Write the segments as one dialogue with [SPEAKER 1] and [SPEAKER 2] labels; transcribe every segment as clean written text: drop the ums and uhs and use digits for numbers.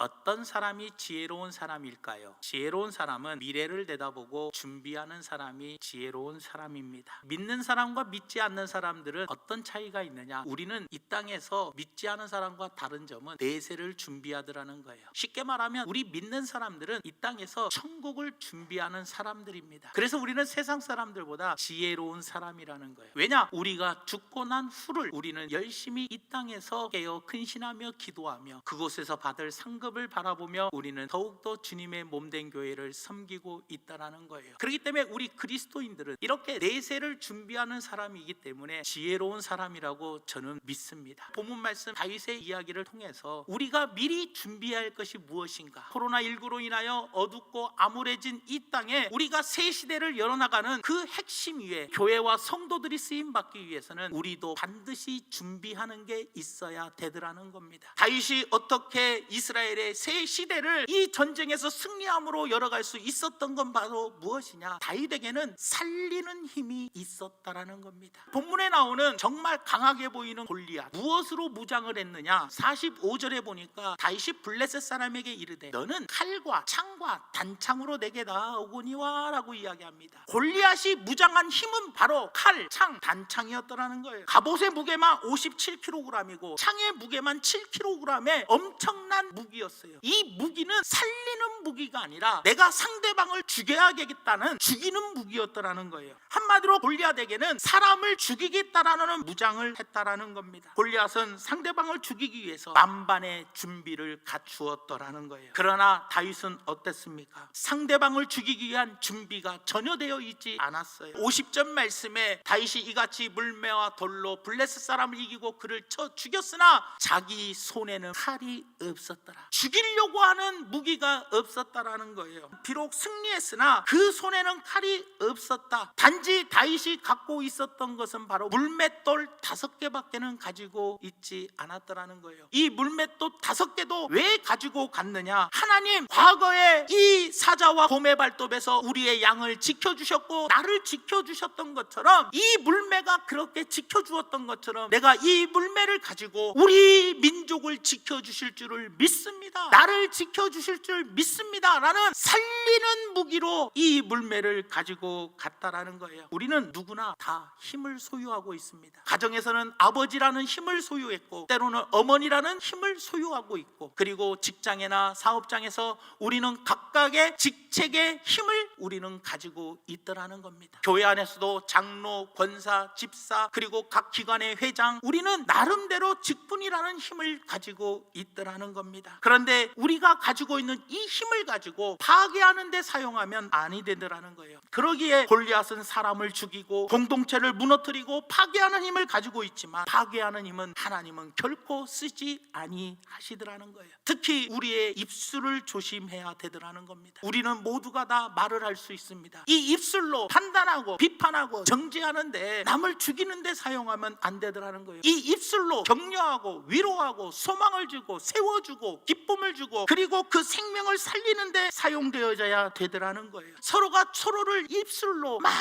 [SPEAKER 1] 어떤 사람이 지혜로운 사람일까요? 지혜로운 사람은 미래를 내다보고 준비하는 사람이 지혜로운 사람입니다. 믿는 사람과 믿지 않는 사람들은 어떤 차이가 있느냐? 우리는 이 땅에서 믿지 않은 사람과 다른 점은 내세를 준비하더라는 거예요. 쉽게 말하면 우리 믿는 사람들은 이 땅에서 천국을 준비하는 사람들입니다. 그래서 우리는 세상 사람들보다 지혜로운 사람이라는 거예요. 왜냐? 우리가 죽고 난 후를 우리는 열심히 이 땅에서 깨어 근신하며 기도하며 그곳에서 받을 상급을 바라보며 우리는 더욱더 주님의 몸된 교회를 섬기고 있다라는 거예요. 그렇기 때문에 우리 그리스도인들은 이렇게 내세를 준비하는 사람이기 때문에 지혜로운 사람이라고 저는 믿습니다. 본문 말씀 다윗의 이야기를 통해서 우리가 미리 준비해야 할 것이 무엇인가? 코로나19로 인하여 어둡고 암울해진 이 땅에 우리가 새 시대를 열어나가는 그 핵심 위에 교회와 성도들이 쓰임 받기 위해서는 우리도 반드시 준비하는 게 있어야 되더라는 겁니다. 다윗이 어떻게 이스라엘의 새 시대를 이 전쟁에서 승리함으로 열어갈 수 있었던 건 바로 무엇이냐? 다윗에게는 살리는 힘이 있었다라는 겁니다. 본문에 나오는 정말 강하게 보이는 골리앗, 무엇으로 무장을 했느냐? 45절에 보니까 다윗이 블레셋 사람에게 이르되 너는 칼과 창과 단창으로 내게 나아오거니와 라고 이야기합니다. 골리앗이 무장한 힘은 바로 칼, 창, 단창이었더라는 거예요. 갑옷의 무게만 57kg이고 창의 무게만 7kg의 엄청난 무기였어요. 이 무기는 살리는 무기가 아니라 내가 상대방을 죽여야겠다는 죽이는 무기였더라는 거예요. 한마디로 골리앗에게는 사람을 죽이겠다라는 무장을 했다라는 겁니다. 골리앗은 상대방을 죽이기 위해서 만반의 준비를 갖추었더라는 거예요. 그러나 다윗은 어땠습니까? 상대방을 죽이기 위한 준비가 전혀 되어 있지 않았어요. 50절 말씀에 다윗이 이같이 물매와 돌로 블레셋 사람을 이기고 그를 쳐 죽였으나 자기 손에는 칼이 없었더라. 죽이려고 하는 무기가 없었다라는 거예요. 비록 승리했으나 그 손에는 칼이 없었다. 단지 다윗이 갖고 있었던 것은 바로 물맷돌 5개밖에는 가지고 있지 않았더라는 거예요. 이 물맷돌 5개도 왜 가지고 갔느냐? 하나님 과거에 이 사자와 곰의 발톱에서 우리의 양을 지켜주셨고 나를 지켜주셨던 것처럼 이 물매가 그렇게 지켜주었던 것처럼 내가 이 물매를 가지고 우리 민족을 지켜주실 줄을 믿습니다. 나를 지켜주실 줄 믿습니다 라는 살리는 무기로 이 물매를 가지고 갔다라는 거예요. 우리는 누구나 다 힘을 소유하고 있습니다. 가정에서는 아버지라는 힘을 소유했고 때로는 어머니라는 힘을 소유하고 있고 그리고 직장이나 사업장에서 우리는 각각의 직책의 힘을 우리는 가지고 있더라는 겁니다. 교회 안에서도 장로, 권사, 집사 그리고 각 기관의 회장 우리는 나름대로 직분이라는 힘을 가지고 있더라는 겁니다. 그런데 우리가 가지고 있는 이 힘을 가지고 파괴하는 데 사용하면 아니 되더라는 거예요. 그러기에 골리앗은 사람을 죽이고 공동체를 무너뜨리고 파괴하는 힘을 가지고 있지만 파괴하는 힘은 하나님은 결코 쓰지 아니하시더라는 거예요. 특히 우리의 입술을 조심해야 되더라는 겁니다. 우리는 모두가 다 말을 할 수 있습니다. 이 입술로 판단하고 비판하고 정죄하는데 남을 죽이는 데 사용하면 안 되더라는 거예요. 이 입술로 격려하고 위로하고 소망을 주고 세워주고 기쁨을 주고 그리고 그 생명을 살리는 데 사용되어져야 되더라는 거예요. 서로가 서로를 입술로 막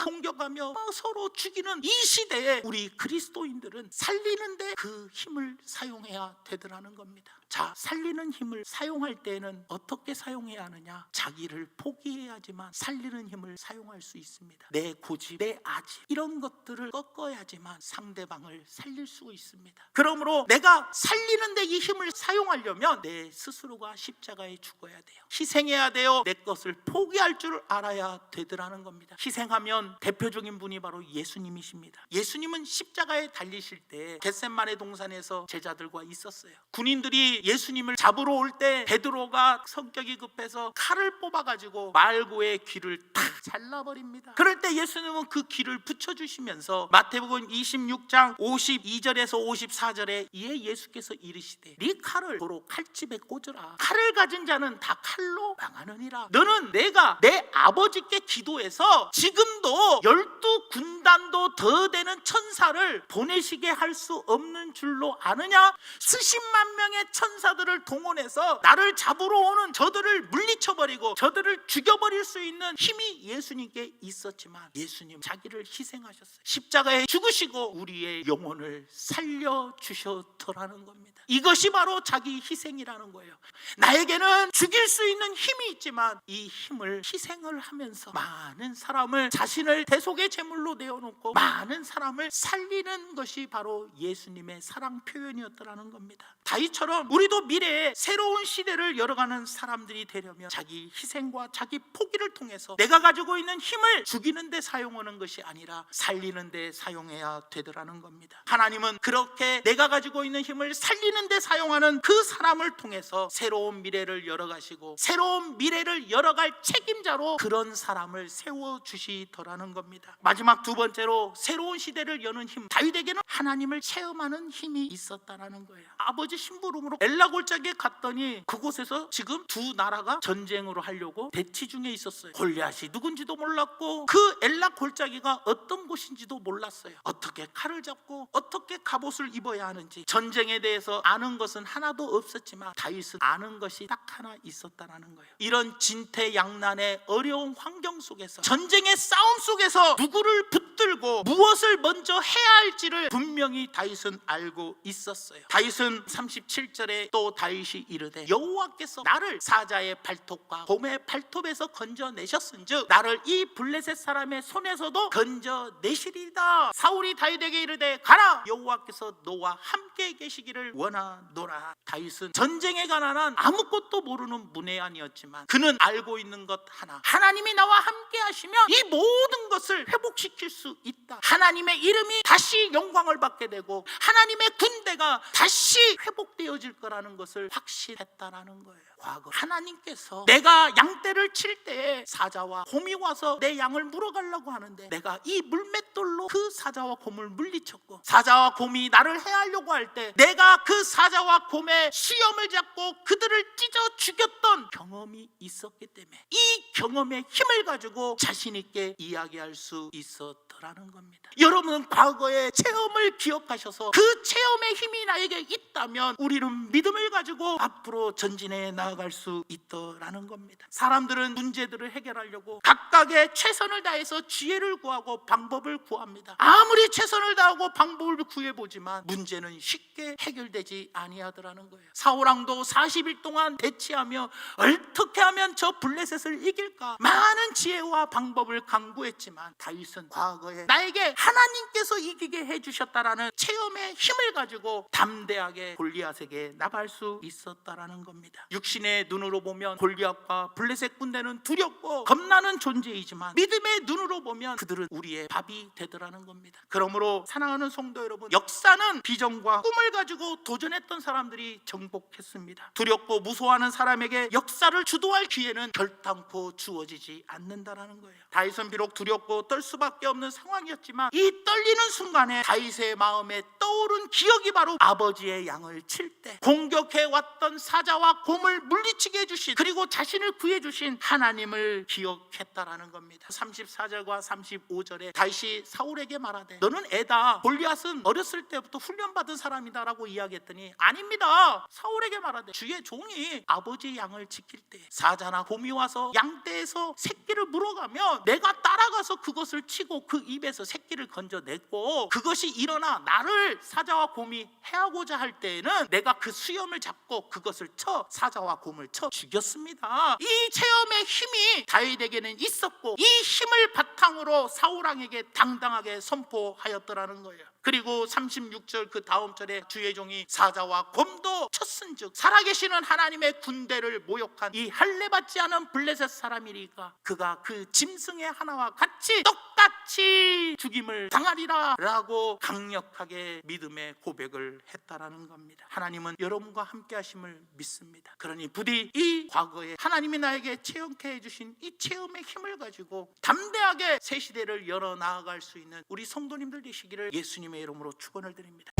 [SPEAKER 1] 공격하며 막 서로 죽이는 이 시대에 우리 그리스도인들은 살리는데 그 힘을 사용해야 되더라는 겁니다. 자, 살리는 힘을 사용할 때에는 어떻게 사용해야 하느냐? 자기를 포기해야지만 살리는 힘을 사용할 수 있습니다. 내 고집, 내 아집 이런 것들을 꺾어야지만 상대방을 살릴 수 있습니다. 그러므로 내가 살리는데 이 힘을 사용하려면 내 스스로가 십자가에 죽어야 돼요. 희생해야 돼요. 내 것을 포기할 줄 알아야 되더라는 겁니다. 희생하면 대표적인 분이 바로 예수님이십니다. 예수님은 십자가에 달리실 때 겟세마네 동산에서 제자들과 있었어요. 군인들이 예수님을 잡으러 올 때 베드로가 성격이 급해서 칼을 뽑아가지고 말고의 귀를 탁 잘라버립니다. 그럴 때 예수님은 그 귀를 붙여주시면서 마태복음 26장 52절에서 54절에 이에 예수께서 이르시되 네 칼을 도로 칼집에 꽂으라. 칼을 가진 자는 다 칼로 망하느니라. 너는 내가 내 아버지께 기도해서 지금도 12군단도 정도 더 되는 천사를 보내시게 할 수 없는 줄로 아느냐? 수십만 명의 천사들을 동원해서 나를 잡으러 오는 저들을 물리쳐버리고 저들을 죽여버릴 수 있는 힘이 예수님께 있었지만 예수님 자기를 희생하셨어요. 십자가에 죽으시고 우리의 영혼을 살려주셨더라는 겁니다. 이것이 바로 자기 희생이라는 거예요. 나에게는 죽일 수 있는 힘이 있지만 이 힘을 희생을 하면서 많은 사람을 자신을 대속의 제물로 내어놓고 많은 사람을 살리는 것이 바로 예수님의 사랑 표현이었더라는 겁니다. 다윗처럼 우리도 미래에 새로운 시대를 열어가는 사람들이 되려면 자기 희생과 자기 포기를 통해서 내가 가지고 있는 힘을 죽이는 데 사용하는 것이 아니라 살리는 데 사용해야 되더라는 겁니다. 하나님은 그렇게 내가 가지고 있는 힘을 살리는 데 사용하는 그 사람을 통해서 새로운 미래를 열어가시고 새로운 미래를 열어갈 책임자로 그런 사람을 세워주시더라는 겁니다. 마지막 두 번째로 새로운 시대를 여는 힘, 다윗에게는 하나님을 체험하는 힘이 있었다는 거예요. 아버지 심부름으로 엘라 골짜기에 갔더니 그곳에서 지금 두 나라가 전쟁으로 하려고 대치 중에 있었어요. 골리앗이 누군지도 몰랐고 그 엘라 골짜기가 어떤 곳인지도 몰랐어요. 어떻게 칼을 잡고 어떻게 갑옷을 입어야 하는지 전쟁에 대해서 아는 것은 하나도 없었지만 다윗은 아는 것이 딱 하나 있었다는 거예요. 이런 진퇴양난의 어려운 환경 속에서 전쟁의 싸움 속에서 누구를 붙들고 무엇을 먼저 해야 할지를 분명히 다윗은 알고 있었어요. 다윗은 37절에 또 다윗이 이르되 여호와께서 나를 사자의 발톱과 곰의 발톱에서 건져내셨은즉 나를 이 블레셋 사람의 손에서도 건져내시리이다. 사울이 다윗에게 이르되 가라, 여호와께서 너와 함께 계시기를 원하노라. 다윗은 전쟁에 관한 아무것도 모르는 문외한이었지만 그는 알고 있는 것 하나, 하나님이 나와 함께 하시면 이 모든 것을 회복시킬 수 있다. 하나님의 이름이 다시 영광을 받게 되고 하나님의 군대가 다시 회복되어질 거라는 것을 확신했다라는 거예요. 과거 하나님께서 내가 양떼를 칠 때에 사자와 곰이 와서 내 양을 물어가려고 하는데 내가 이 물맷돌로 그 사자와 곰을 물리쳤고 사자와 곰이 나를 해하려고 할 때 내가 그 사자와 곰의 수염을 잡고 그들을 찢어 죽였던 경험이 있었기 때문에 이 경험의 힘을 가지고 자신 있게 이야기할 수 있었더라는 겁니다. 여러분은 과거의 체험을 기억하셔서 그 체험의 힘이 나에게 있다면 우리는 믿음을 가지고 앞으로 전진해 나아갈 수 있더라는 겁니다. 사람들은 문제들을 해결하려고 각각의 최선을 다해서 지혜를 구하고 방법을 구합니다. 아무리 최선을 다하고 방법을 구해보지만 문제는 쉽게 해결되지 아니하더라는 거예요. 사울왕도 40일 동안 대치하며 어떻게 하면 저 블레셋을 이길까 많은 지혜와 방법을 강구했지만 다윗은 과거에 나에게 하나님께서 이기게 해주셨다라는 체험의 힘을 가지고 담대하게 골리앗에게 나갈 수 있었다라는 겁니다. 육신의 눈으로 보면 골리앗과 블레셋 군대는 두렵고 겁나는 존재이지만 믿음의 눈으로 보면 그들은 우리의 밥이 되더라는 겁니다. 그러므로 사랑하는 성도 여러분, 역사는 비전과 꿈을 가지고 도전했던 사람들이 정복했습니다. 두렵고 무서워하는 사람에게 역사를 주도할 기회는 결단코 주어지지 않는다라는 거예요. 다윗은 비록 두렵고 떨 수밖에 없는 상황이었지만 이 떨리는 순간에 다윗의 마음에 떠오른 기억이 바로 아버지의 양을 칠 때 공격해 왔던 사자와 곰을 물리치게 해주신 그리고 자신을 구해주신 하나님을 기억했다라는 겁니다. 34절과 35절에 다윗이 사울에게 말하되 너는 애다, 골리앗은 어렸을 때부터 훈련받은 사람이다라고 이야기했더니 아닙니다. 사울에게 말하되 주의 종이 아버지의 양을 지킬 때 사자나 곰이 와서 양떼에서 새끼를 물어가면 내가 따라가서 그것을 치고 그 입에서 새끼를 건져냈고 그것이 일어나 나를 사자와 곰이 해하고자 할 때에는 내가 그 수염을 잡고 그것을 쳐 사자와 곰을 쳐 죽였습니다. 이 체험의 힘이 다윗에게는 있었고 이 힘을 바탕으로 사울왕에게 당당하게 선포하였더라는 거예요. 그리고 36절 그 다음 절에 주의 종이 사자와 곰도 쳤은즉 살아계시는 하나님의 군대를 모욕한 이 할례받지 않은 블레셋 사람이니까 그가 그 짐승의 하나와 같이 똑같이 죽임을 당하리라 라고 강력하게 믿음의 고백을 했다라는 겁니다. 하나님은 여러분과 함께 하심을 믿습니다. 그러니 부디 이 과거에 하나님이 나에게 체험케 해주신 이 체험의 힘을 가지고 담대하게 새 시대를 열어 나아갈 수 있는 우리 성도님들 되시기를 예수님의 이름으로 축원을 드립니다.